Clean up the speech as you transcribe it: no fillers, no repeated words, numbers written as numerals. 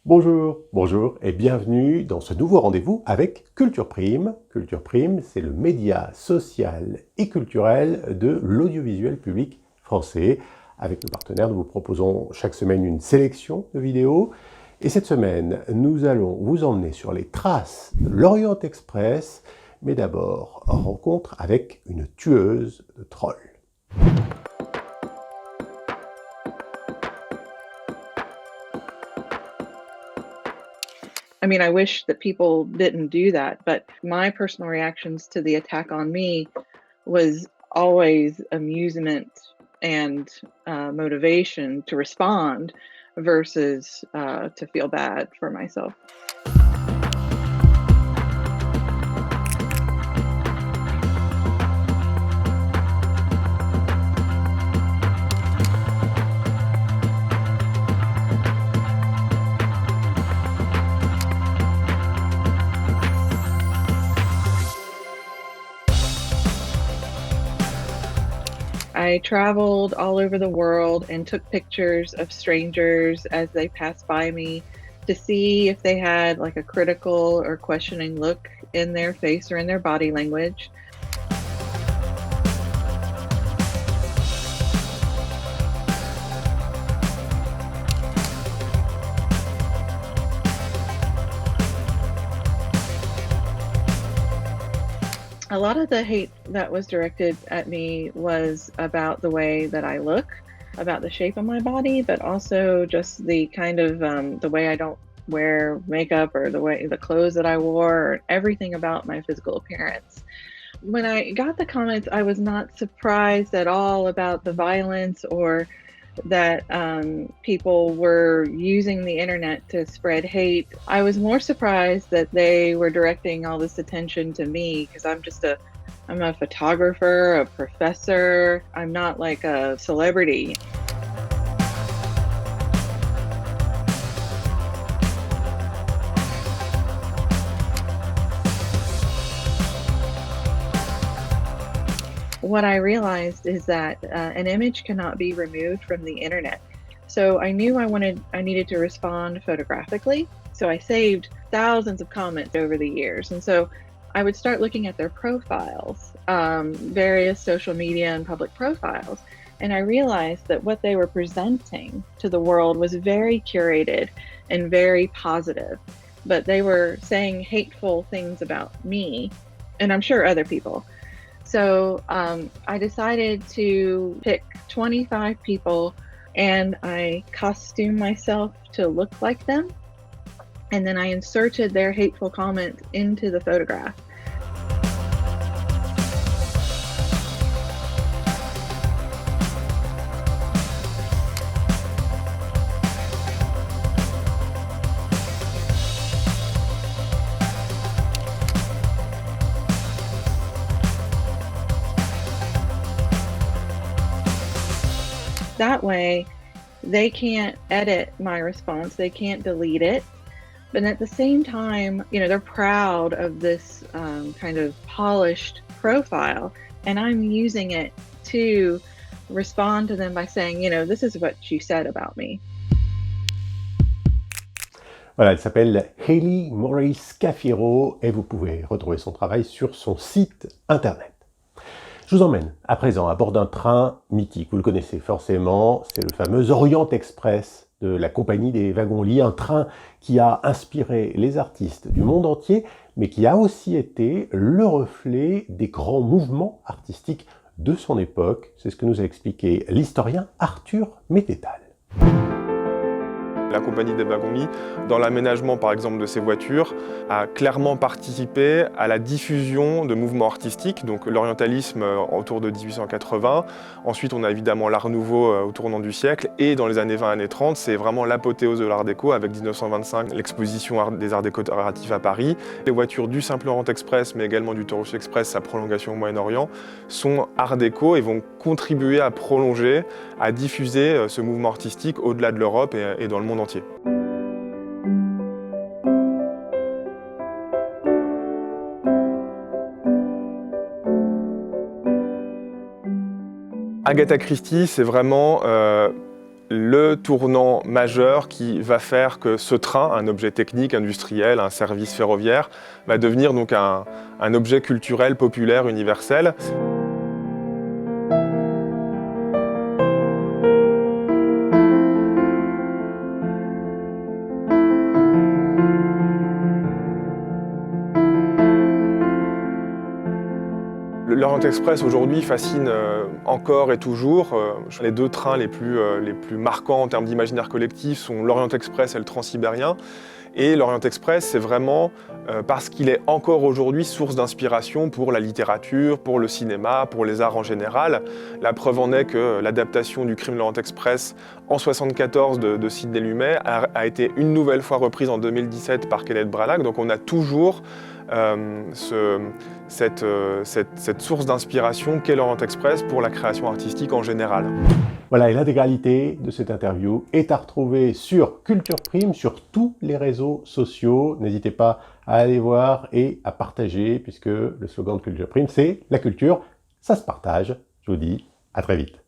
Bonjour et bienvenue dans ce nouveau rendez-vous avec Culture Prime. Culture Prime, c'est le média social et culturel de l'audiovisuel public français. Avec nos partenaires, nous vous proposons chaque semaine une sélection de vidéos. Et cette semaine, nous allons vous emmener sur les traces de l'Orient Express, mais d'abord, rencontre avec une tueuse de trolls. I mean, I wish that people didn't do that, but my personal reactions to the attack on me was always amusement and motivation to respond versus to feel bad for myself. I traveled all over the world and took pictures of strangers as they passed by me to see if they had like a critical or questioning look in their face or in their body language. A lot of the hate that was directed at me was about the way that I look, about the shape of my body, but also just the kind of the way I don't wear makeup or the clothes that I wore, or everything about my physical appearance. When I got the comments, I was not surprised at all about the violence or that people were using the internet to spread hate. I was more surprised that they were directing all this attention to me because I'm a photographer, a professor. I'm not like a celebrity. What I realized is that an image cannot be removed from the internet. So I knew I needed to respond photographically. So I saved thousands of comments over the years. And so I would start looking at their profiles, various social media and public profiles. And I realized that what they were presenting to the world was very curated and very positive. But they were saying hateful things about me, and I'm sure other people. So I decided to pick 25 people and I costumed myself to look like them. And then I inserted their hateful comments into the photograph. That way, they can't edit my response, they can't delete it. But at the same time, they're proud of this kind of polished profile, and I'm using it to respond to them by saying, this is what you said about me. Voilà, elle s'appelle Hayley Maurice Cafiro et vous pouvez retrouver son travail sur son site internet. Je vous emmène à présent à bord d'un train mythique. Vous le connaissez forcément, c'est le fameux Orient Express de la compagnie des wagons-lits, un train qui a inspiré les artistes du monde entier, mais qui a aussi été le reflet des grands mouvements artistiques de son époque. C'est ce que nous a expliqué l'historien Arthur Mététal. La compagnie des wagons-lits, dans l'aménagement par exemple de ces voitures, a clairement participé à la diffusion de mouvements artistiques, donc l'orientalisme autour de 1880. Ensuite, on a évidemment l'Art Nouveau au tournant du siècle, et dans les années 20, années 30, c'est vraiment l'apothéose de l'Art déco avec 1925, l'exposition des arts décoratifs à Paris. Les voitures du simple Orient Express, mais également du Taurus Express, sa prolongation au Moyen-Orient, sont Art déco et vont contribuer à prolonger, à diffuser ce mouvement artistique au-delà de l'Europe et dans le monde entier. Agatha Christie, c'est vraiment le tournant majeur qui va faire que ce train, un objet technique, industriel, un service ferroviaire, va devenir donc un objet culturel, populaire, universel. L'Orient Express aujourd'hui fascine encore et toujours. Les deux trains les plus marquants en termes d'imaginaire collectif sont l'Orient Express et le Transsibérien. Et l'Orient Express, c'est vraiment parce qu'il est encore aujourd'hui source d'inspiration pour la littérature, pour le cinéma, pour les arts en général. La preuve en est que l'adaptation du Crime de l'Orient Express en 1974 de Sidney Lumet a été une nouvelle fois reprise en 2017 par Kenneth Branagh. Donc on a toujours cette source d'inspiration qu'est l'Orient Express pour la création artistique en général. Voilà, et l'intégralité de cette interview est à retrouver sur Culture Prime, sur tous les réseaux sociaux. N'hésitez pas à aller voir et à partager, puisque le slogan de Culture Prime, c'est « La culture, ça se partage ». Je vous dis à très vite.